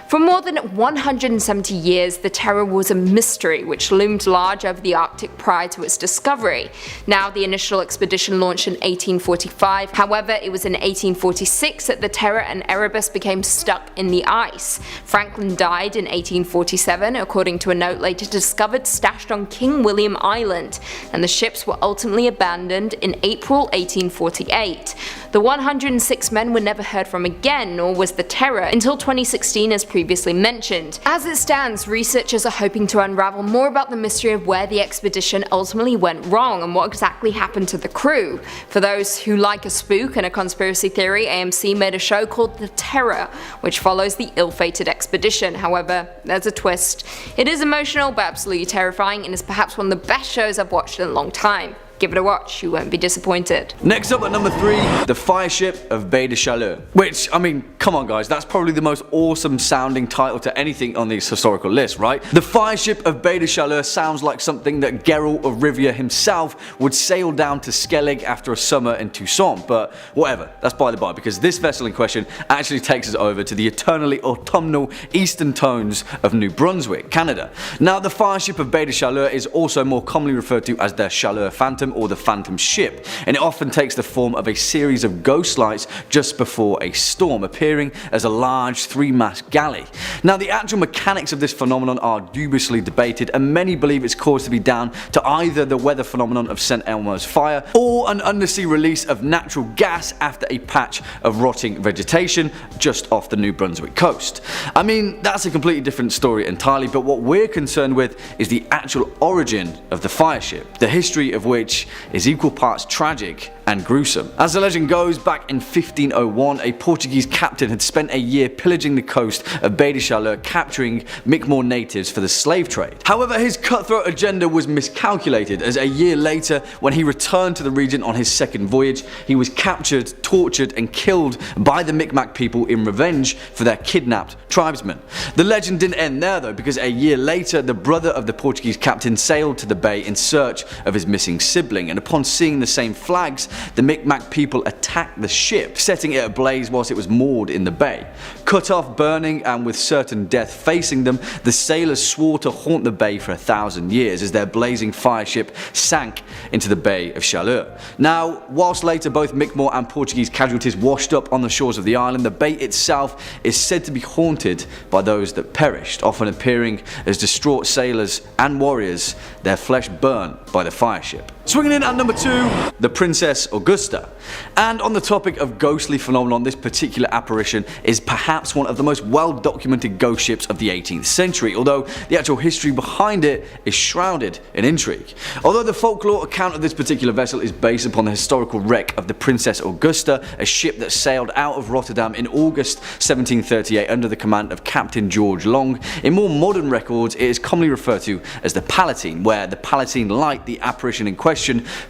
For more than 170 years, the Terror was a mystery which loomed large over the Arctic prior to its discovery. Now, the initial expedition launched in 1845, however, it was in 1846 that the Terror and Erebus became stuck in the ice. Franklin died in 1847, according to a note later discovered stashed on King William Island, and the ships were ultimately abandoned in April 1848. The 106 men were never heard from again, nor was the Terror, until 2016 as previously mentioned. As it stands, researchers are hoping to unravel more about the mystery of where the expedition ultimately went wrong and what exactly happened to the crew. For those who like a spook and a conspiracy theory, AMC made a show called The Terror, which follows the ill-fated expedition. However, there's a twist. It is emotional but absolutely terrifying, and is perhaps one of the best shows I've watched in a long time. Give it a watch, you won't be disappointed. Next up at number 3, the fireship of Baie de Chaleurs. Which, I mean, come on guys, that's probably the most awesome sounding title to anything on this historical list, right? The fireship of Baie de Chaleurs sounds like something that Geralt of Rivia himself would sail down to Skellig after a summer in Toussaint, but whatever, that's by the by, because this vessel in question actually takes us over to the eternally autumnal eastern tones of New Brunswick, Canada. Now, the fireship of Baie de Chaleurs is also more commonly referred to as the Chaleurs Phantom or the Phantom Ship, and it often takes the form of a series of ghost lights just before a storm, appearing as a large 3-mast galley. Now, the actual mechanics of this phenomenon are dubiously debated, and many believe it's caused to be down to either the weather phenomenon of St. Elmo's fire or an undersea release of natural gas after a patch of rotting vegetation just off the New Brunswick coast. I mean, that's a completely different story entirely, but what we're concerned with is the actual origin of the fireship, the history of which is equal parts tragic and gruesome. As the legend goes, back in 1501, a Portuguese captain had spent a year pillaging the coast of Baie de Chaleurs, capturing Mi'kmaq natives for the slave trade. However, his cutthroat agenda was miscalculated, as a year later, when he returned to the region on his second voyage, he was captured, tortured, and killed by the Mi'kmaq people in revenge for their kidnapped tribesmen. The legend didn't end there though, because a year later, the brother of the Portuguese captain sailed to the bay in search of his missing sibling, and upon seeing the same flags, the Mi'kmaq people attacked the ship, setting it ablaze whilst it was moored in the bay. Cut off, burning, and with certain death facing them, the sailors swore to haunt the bay for 1,000 years as their blazing fireship sank into the Bay of Chaleurs. Now, whilst later both Mi'kmaq and Portuguese casualties washed up on the shores of the island, the bay itself is said to be haunted by those that perished, often appearing as distraught sailors and warriors, their flesh burnt by the fireship. Swinging in at number 2, the Princess Augusta. And on the topic of ghostly phenomenon, this particular apparition is perhaps one of the most well-documented ghost ships of the 18th century, although the actual history behind it is shrouded in intrigue. Although the folklore account of this particular vessel is based upon the historical wreck of the Princess Augusta, a ship that sailed out of Rotterdam in August 1738 under the command of Captain George Long, in more modern records it is commonly referred to as the Palatine, where the Palatine Light, the apparition in question,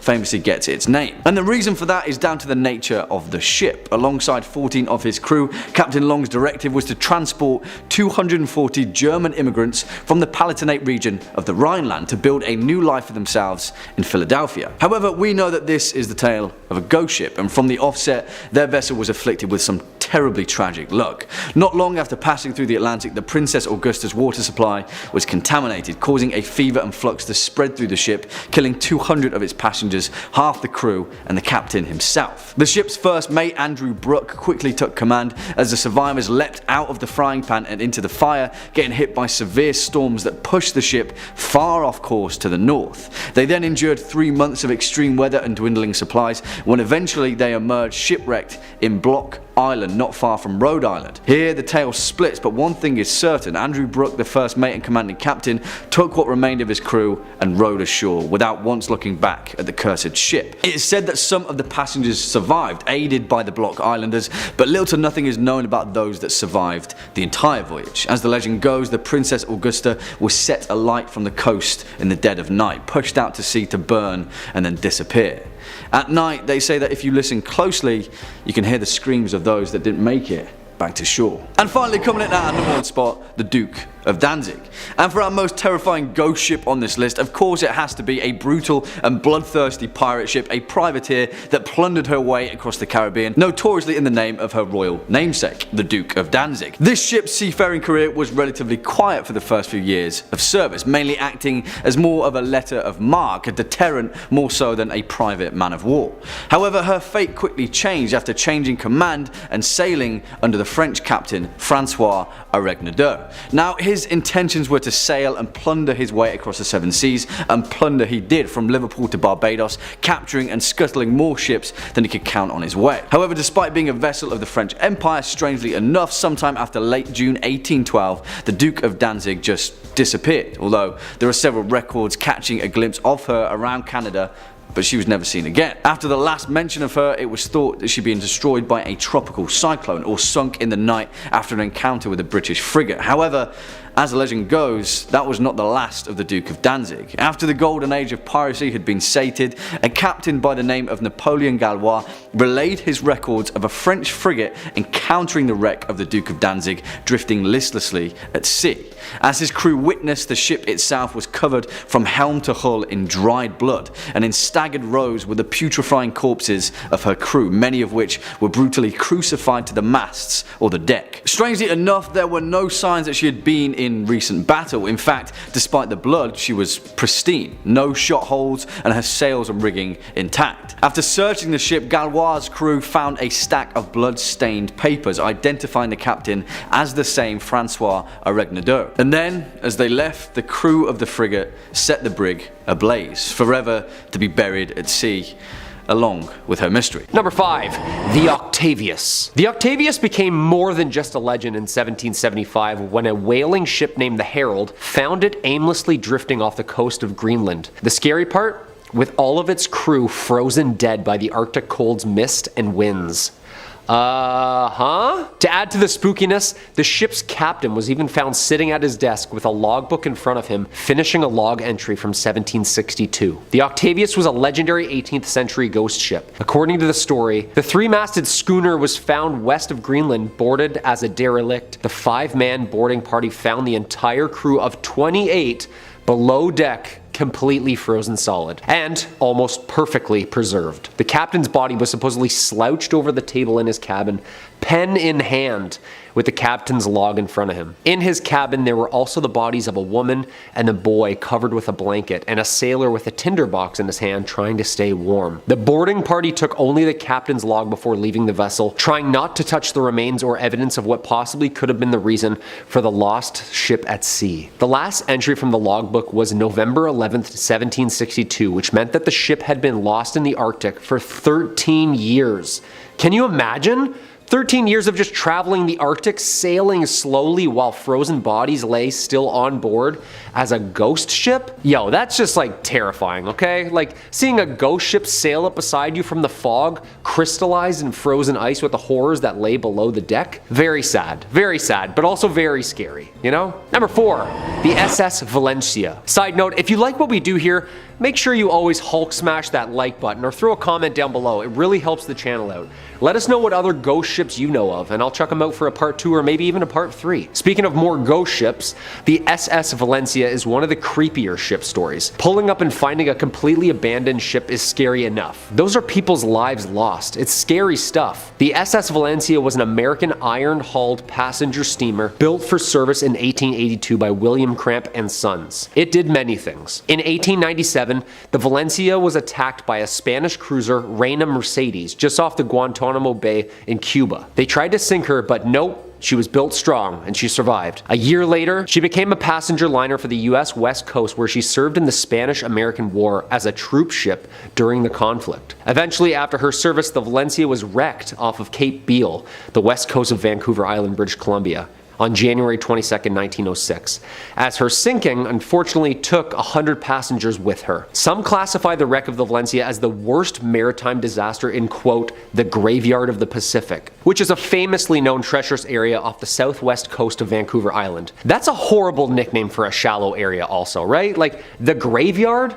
famously gets its name. And the reason for that is down to the nature of the ship. Alongside 14 of his crew, Captain Long's directive was to transport 240 German immigrants from the Palatinate region of the Rhineland to build a new life for themselves in Philadelphia. However, we know that this is the tale of a ghost ship, and from the offset, their vessel was afflicted with some terribly tragic luck. Not long after passing through the Atlantic, the Princess Augusta's water supply was contaminated, causing a fever and flux to spread through the ship, killing 200 of its passengers, half the crew, and the captain himself. The ship's first mate, Andrew Brooke, quickly took command as the survivors leapt out of the frying pan and into the fire, getting hit by severe storms that pushed the ship far off course to the north. They then endured 3 months of extreme weather and dwindling supplies, when eventually they emerged shipwrecked in Block Island, not far from Rhode Island. Here the tale splits, but one thing is certain: Andrew Brooke, the first mate and commanding captain, took what remained of his crew and rowed ashore without once looking back at the cursed ship. It is said that some of the passengers survived, aided by the Block Islanders, but little to nothing is known about those that survived the entire voyage. As the legend goes, the Princess Augusta was set alight from the coast in the dead of night, pushed out to sea to burn and then disappear. At night, they say that if you listen closely, you can hear the screams of those that didn't make it back to shore. And finally, coming in at our number 1 spot, the Duc of Dantzic. And for our most terrifying ghost ship on this list, of course it has to be a brutal and bloodthirsty pirate ship, a privateer that plundered her way across the Caribbean, notoriously in the name of her royal namesake, the Duc of Dantzic. This ship's seafaring career was relatively quiet for the first few years of service, mainly acting as more of a letter of marque, a deterrent more so than a private man of war. However, her fate quickly changed after changing command and sailing under the French captain Francois Orang Medan. Now, his intentions were to sail and plunder his way across the 7 seas, and plunder he did from Liverpool to Barbados, capturing and scuttling more ships than he could count on his way. However, despite being a vessel of the French Empire, strangely enough, sometime after late June 1812, the Duc of Dantzic just disappeared, although there are several records catching a glimpse of her around Canada, but she was never seen again. After the last mention of her, it was thought that she'd been destroyed by a tropical cyclone or sunk in the night after an encounter with a British frigate. However, as the legend goes, that was not the last of the Duc of Dantzic. After the golden age of piracy had been sated, a captain by the name of Napoleon Gallois relayed his records of a French frigate encountering the wreck of the Duc of Dantzic drifting listlessly at sea. As his crew witnessed, the ship itself was covered from helm to hull in dried blood, and in staggered rows were the putrefying corpses of her crew, many of which were brutally crucified to the masts or the deck. Strangely enough, there were no signs that she had been in recent battle. In fact, despite the blood, she was pristine, no shot holes, and her sails and rigging intact. After searching the ship, Gallois' crew found a stack of blood-stained papers identifying the captain as the same Francois Orang Medan. And then, as they left, the crew of the frigate set the brig ablaze, forever to be buried at sea, along with her mystery. Number 5. The Octavius. The Octavius became more than just a legend in 1775 when a whaling ship named the Herald found it aimlessly drifting off the coast of Greenland. The scary part? With all of its crew frozen dead by the Arctic cold's mist and winds. To add to the spookiness, the ship's captain was even found sitting at his desk with a logbook in front of him, finishing a log entry from 1762. The Octavius was a legendary 18th century ghost ship. According to the story, the 3-masted schooner was found west of Greenland, boarded as a derelict. The 5-man boarding party found the entire crew of 28 below deck, completely frozen solid and almost perfectly preserved. The captain's body was supposedly slouched over the table in his cabin, pen in hand, with the captain's log in front of him. In his cabin, there were also the bodies of a woman and a boy covered with a blanket, and a sailor with a tinderbox in his hand trying to stay warm. The boarding party took only the captain's log before leaving the vessel, trying not to touch the remains or evidence of what possibly could have been the reason for the lost ship at sea. The last entry from the logbook was November 11th, 1762, which meant that the ship had been lost in the Arctic for 13 years. Can you imagine? 13 years of just traveling the Arctic, sailing slowly while frozen bodies lay still on board as a ghost ship? Yo, that's just like terrifying, okay? Like seeing a ghost ship sail up beside you from the fog, crystallized in frozen ice with the horrors that lay below the deck. Very sad, but also very scary, you know? Number 4, the SS Valencia. Side note, if you like what we do here, make sure you always Hulk smash that like button or throw a comment down below. It really helps the channel out. Let us know what other ghost ships you know of, and I'll check them out for a part 2 or maybe even a part 3. Speaking of more ghost ships, the SS Valencia is one of the creepier ship stories. Pulling up and finding a completely abandoned ship is scary enough. Those are people's lives lost. It's scary stuff. The SS Valencia was an American iron-hulled passenger steamer built for service in 1882 by William Cramp and Sons. It did many things. In 1897, the Valencia was attacked by a Spanish cruiser, Reina Mercedes, just off the Guantanamo Bay in Cuba. They tried to sink her, but nope. She was built strong, and she survived. A year later, she became a passenger liner for the US West Coast, where she served in the Spanish-American War as a troop ship during the conflict. Eventually, after her service, the Valencia was wrecked off of Cape Beale, the west coast of Vancouver Island, British Columbia, on January 22nd, 1906, as her sinking unfortunately took 100 passengers with her. Some classify the wreck of the Valencia as the worst maritime disaster in, quote, the graveyard of the Pacific, which is a famously known treacherous area off the southwest coast of Vancouver Island. That's a horrible nickname for a shallow area also, right? Like, the graveyard?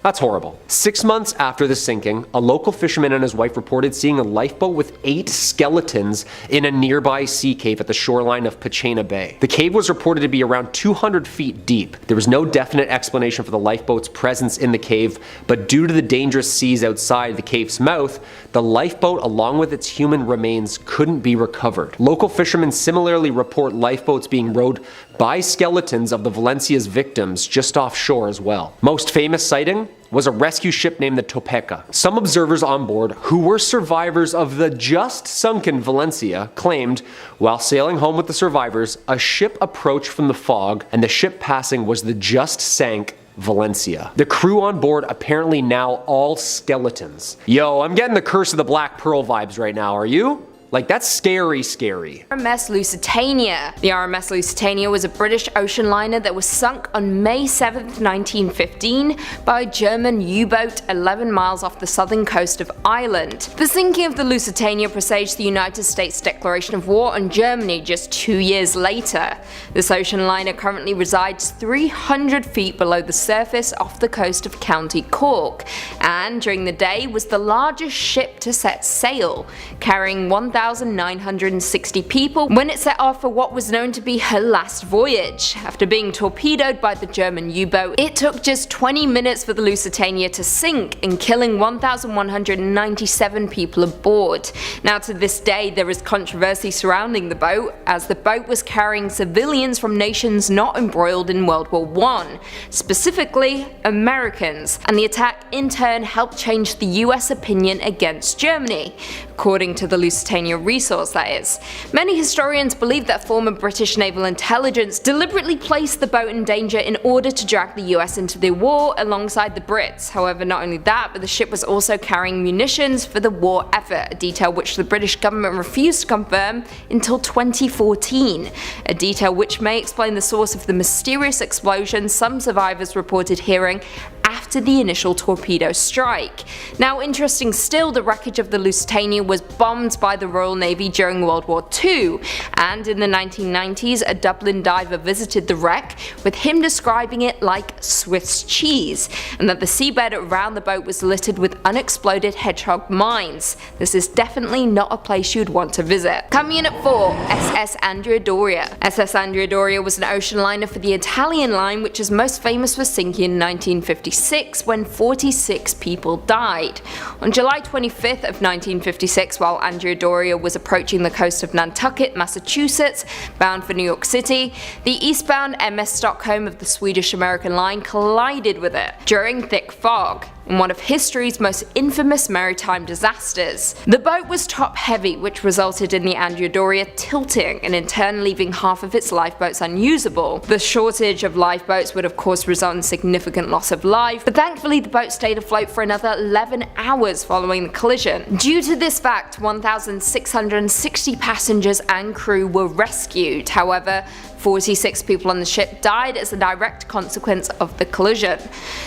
That's horrible. 6 months after the sinking, a local fisherman and his wife reported seeing a lifeboat with 8 skeletons in a nearby sea cave at the shoreline of Pachena Bay. The cave was reported to be around 200 feet deep. There was no definite explanation for the lifeboat's presence in the cave, but due to the dangerous seas outside the cave's mouth, the lifeboat along with its human remains couldn't be recovered. Local fishermen similarly report lifeboats being rowed by skeletons of the Valencia's victims just offshore as well. Most famous sighting was a rescue ship named the Topeka. Some observers on board, who were survivors of the just sunken Valencia, claimed, while sailing home with the survivors, a ship approached from the fog, and the ship passing was the just sank Valencia. The crew on board apparently now all skeletons. Yo, I'm getting the Curse of the Black Pearl vibes right now, are you? Like, that's scary. RMS Lusitania. The RMS Lusitania was a British ocean liner that was sunk on May 7th, 1915 by a German U-boat 11 miles off the southern coast of Ireland. The sinking of the Lusitania presaged the United States declaration of war on Germany just 2 years later. This ocean liner currently resides 300 feet below the surface off the coast of County Cork, and during the day was the largest ship to set sail, carrying 1,960 people when it set off for what was known to be her last voyage. After being torpedoed by the German U-boat, it took just 20 minutes for the Lusitania to sink and killing 1,197 people aboard. Now to this day there is controversy surrounding the boat, as the boat was carrying civilians from nations not embroiled in World War I, specifically Americans, and the attack in turn helped change the US opinion against Germany, according to the Lusitania resource, that is. Many historians believe that former British naval intelligence deliberately placed the boat in danger in order to drag the US into the war alongside the Brits. However, not only that, but the ship was also carrying munitions for the war effort, a detail which the British government refused to confirm until 2014, a detail which may explain the source of the mysterious explosion some survivors reported hearing after the initial torpedo strike. Now, interesting still, the wreckage of the Lusitania was bombed by the Royal Navy during World War II, and in the 1990s a Dublin diver visited the wreck, with him describing it like Swiss cheese, and that the seabed around the boat was littered with unexploded hedgehog mines. This is definitely not a place you'd want to visit. Coming in at 4, SS Andrea Doria. SS Andrea Doria was an ocean liner for the Italian line, which is most famous for sinking in 1956 1956 when 46 people died. On July 25th of 1956, while Andrea Doria was approaching the coast of Nantucket, Massachusetts, bound for New York City, the eastbound MS Stockholm of the Swedish-American line collided with it during thick fog, in one of history's most infamous maritime disasters. The boat was top-heavy, which resulted in the Andrea Doria tilting and in turn leaving half of its lifeboats unusable. The shortage of lifeboats would of course result in significant loss of life, but thankfully the boat stayed afloat for another 11 hours following the collision. Due to this fact, 1,660 passengers and crew were rescued. However, 46 people on the ship died as a direct consequence of the collision.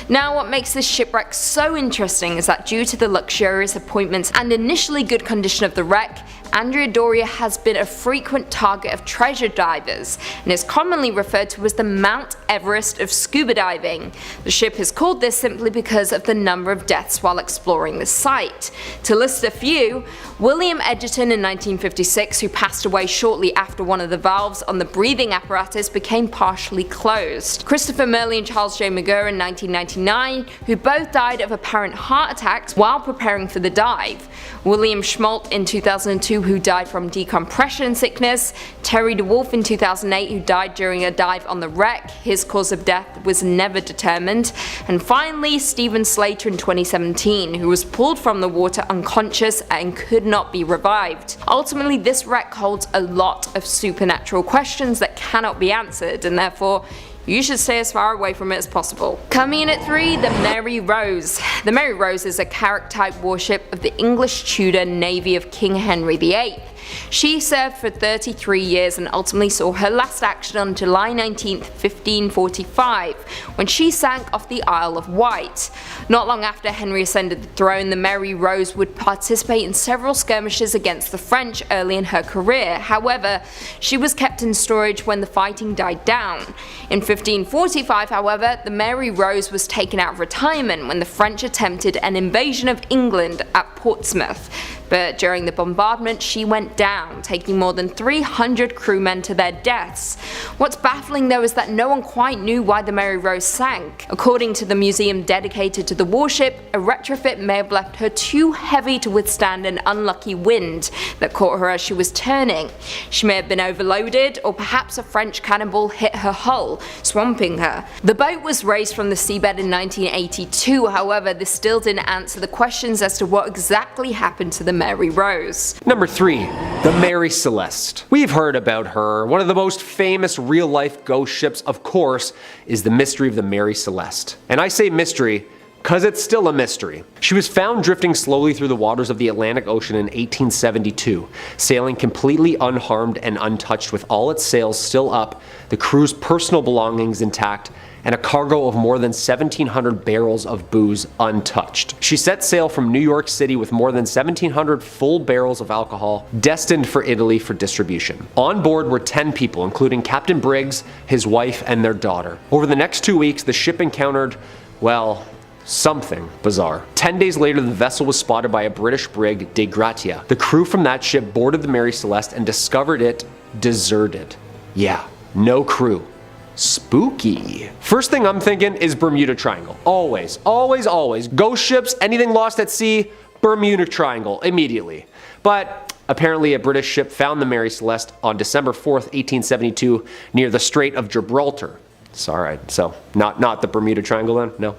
Now, what makes this shipwreck so interesting is that due to the luxurious appointments and initially good condition of the wreck, Andrea Doria has been a frequent target of treasure divers and is commonly referred to as the Mount Everest of scuba diving. The ship is called this simply because of the number of deaths while exploring the site. To list a few, William Edgerton in 1956, who passed away shortly after one of the valves on the breathing apparatus became partially closed. Christopher Murley and Charles J. McGurr in 1999, who both died of apparent heart attacks while preparing for the dive. William Schmolt in 2002, who died from decompression sickness. Terry DeWolf in 2008, who died during a dive on the wreck. His cause of death was never determined. And finally, Stephen Slater in 2017, who was pulled from the water unconscious and could not be revived. Ultimately, this wreck holds a lot of supernatural questions that cannot be answered, and therefore you should stay as far away from it as possible. Coming in at 3, the Mary Rose. The Mary Rose is a carrack-type warship of the English Tudor Navy of King Henry VIII. She served for 33 years and ultimately saw her last action on July 19, 1545, when she sank off the Isle of Wight. Not long after Henry ascended the throne, the Mary Rose would participate in several skirmishes against the French early in her career. However, she was kept in storage when the fighting died down. In 1545, however, the Mary Rose was taken out of retirement when the French attempted an invasion of England at Portsmouth. But during the bombardment, she went down, taking more than 300 crewmen to their deaths. What's baffling though is that no one quite knew why the Mary Rose sank. According to the museum dedicated to the warship, a retrofit may have left her too heavy to withstand an unlucky wind that caught her as she was turning. She may have been overloaded, or perhaps a French cannonball hit her hull, swamping her. The boat was raised from the seabed in 1982, however, this still didn't answer the questions as to what exactly happened to the Mary Rose. Number 3. The Mary Celeste. We've heard about her. One of the most famous real-life ghost ships, of course, is the mystery of the Mary Celeste. And I say mystery because it's still a mystery. She was found drifting slowly through the waters of the Atlantic Ocean in 1872, sailing completely unharmed and untouched with all its sails still up, the crew's personal belongings intact, and a cargo of more than 1,700 barrels of booze untouched. She set sail from New York City with more than 1,700 full barrels of alcohol destined for Italy for distribution. On board were 10 people, including Captain Briggs, his wife, and their daughter. Over the next 2 weeks, the ship encountered, well, something bizarre. 10 days later, the vessel was spotted by a British brig, De Gratia. The crew from that ship boarded the Mary Celeste and discovered it deserted. Yeah, no crew. Spooky. First thing I'm thinking is Bermuda Triangle. Always, always, always. Ghost ships, anything lost at sea, Bermuda Triangle, immediately. But apparently a British ship found the Mary Celeste on December 4th, 1872 near the Strait of Gibraltar. It's alright, so not the Bermuda Triangle then? No?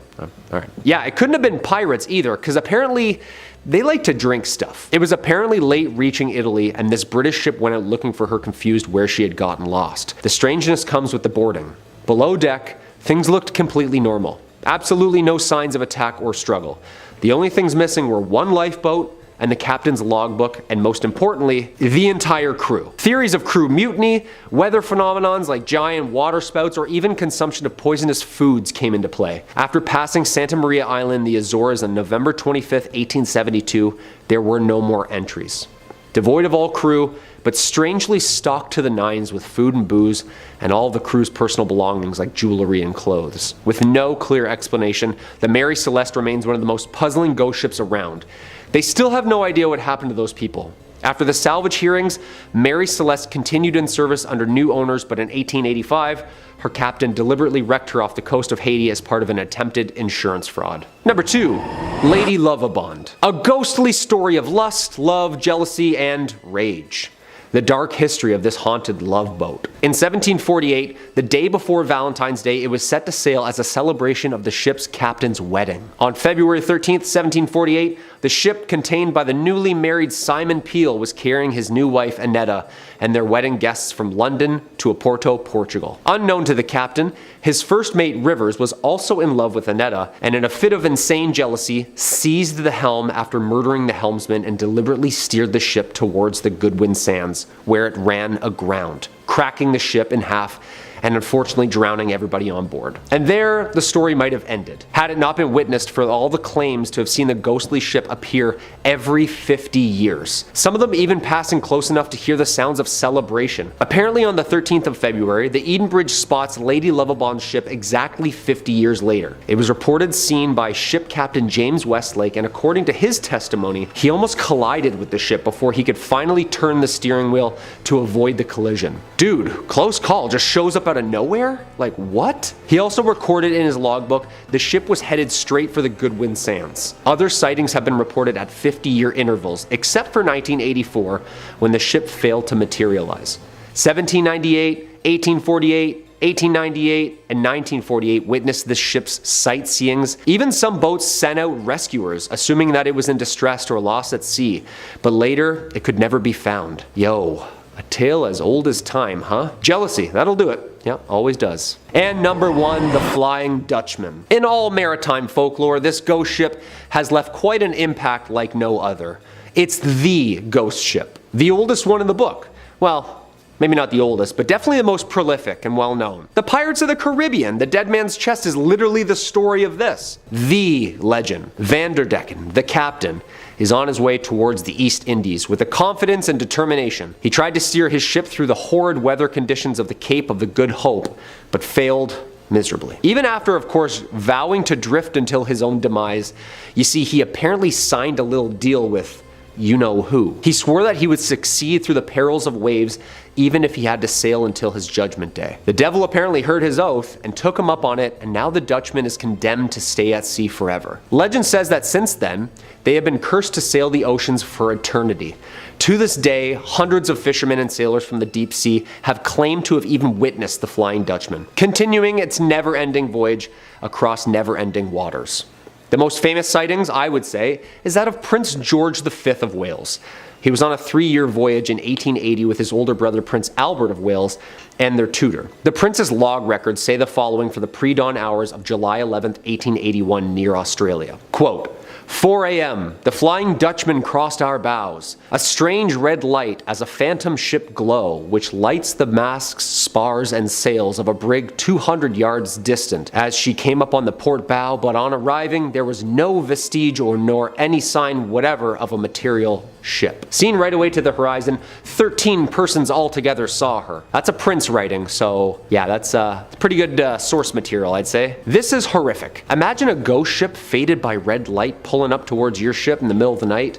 Alright. Yeah, it couldn't have been pirates either, because apparently they like to drink stuff. It was apparently late reaching Italy, and this British ship went out looking for her, confused where she had gotten lost. The strangeness comes with the boarding. Below deck, things looked completely normal. Absolutely no signs of attack or struggle. The only things missing were one lifeboat and the captain's logbook, and most importantly, the entire crew. Theories of crew mutiny, weather phenomenons like giant water spouts, or even consumption of poisonous foods came into play. After passing Santa Maria Island, the Azores, on November 25th, 1872, there were no more entries. Devoid of all crew, but strangely stocked to the nines with food and booze, and all of the crew's personal belongings like jewelry and clothes. With no clear explanation, the Mary Celeste remains one of the most puzzling ghost ships around. They still have no idea what happened to those people. After the salvage hearings, Mary Celeste continued in service under new owners, but in 1885, her captain deliberately wrecked her off the coast of Haiti as part of an attempted insurance fraud. Number 2. Lady Lovibond. A ghostly story of lust, love, jealousy, and rage. The dark history of this haunted love boat. In 1748, the day before Valentine's Day, it was set to sail as a celebration of the ship's captain's wedding. On February 13th, 1748, the ship contained by the newly married Simon Peel was carrying his new wife Annetta and their wedding guests from London to Oporto, Portugal. Unknown to the captain, his first mate Rivers was also in love with Annetta, and in a fit of insane jealousy, seized the helm after murdering the helmsman and deliberately steered the ship towards the Goodwin Sands, where it ran aground, cracking the ship in half and unfortunately drowning everybody on board. And there, the story might have ended, had it not been witnessed for all the claims to have seen the ghostly ship appear every 50 years. Some of them even passing close enough to hear the sounds of celebration. Apparently on the 13th of February, the Edenbridge spots Lady Lovibond's ship exactly 50 years later. It was reported seen by ship captain James Westlake, and according to his testimony, he almost collided with the ship before he could finally turn the steering wheel to avoid the collision. Dude, close call, just shows up out of nowhere? Like, what? He also recorded in his logbook the ship was headed straight for the Goodwin Sands. Other sightings have been reported at 50-year intervals, except for 1984, when the ship failed to materialize. 1798, 1848, 1898, and 1948 witnessed the ship's sightseeings. Even some boats sent out rescuers, assuming that it was in distress or lost at sea, but later it could never be found. Yo. A tale as old as time, huh? Jealousy, that'll do it. Yep, always does. And number 1, the Flying Dutchman. In all maritime folklore, this ghost ship has left quite an impact like no other. It's the ghost ship. The oldest one in the book. Well, maybe not the oldest, but definitely the most prolific and well known. The Pirates of the Caribbean, the Dead Man's Chest, is literally the story of this. The legend, Vanderdecken, the captain, is on his way towards the East Indies with a confidence and determination. He tried to steer his ship through the horrid weather conditions of the Cape of the Good Hope, but failed miserably. Even after, of course, vowing to drift until his own demise, you see, he apparently signed a little deal with you-know-who. He swore that he would succeed through the perils of waves even if he had to sail until his judgment day. The devil apparently heard his oath and took him up on it, and now the Dutchman is condemned to stay at sea forever. Legend says that since then, they have been cursed to sail the oceans for eternity. To this day, hundreds of fishermen and sailors from the deep sea have claimed to have even witnessed the Flying Dutchman, continuing its never-ending voyage across never-ending waters. The most famous sightings, I would say, is that of Prince George V of Wales. He was on a 3-year voyage in 1880 with his older brother Prince Albert of Wales and their tutor. The prince's log records say the following for the pre-dawn hours of July 11th, 1881 near Australia. Quote, 4 a.m. The Flying Dutchman crossed our bows. A strange red light as a phantom ship glow, which lights the masts, spars, and sails of a brig 200 yards distant as she came up on the port bow, but on arriving there was no vestige or nor any sign whatever of a material ship. Seen right away to the horizon, 13 persons altogether saw her. That's a prince writing, so yeah, that's pretty good source material, I'd say. This is horrific. Imagine a ghost ship faded by red light pulling up towards your ship in the middle of the night,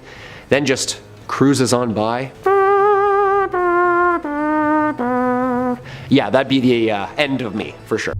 then just cruises on by. Yeah, that'd be the end of me, for sure.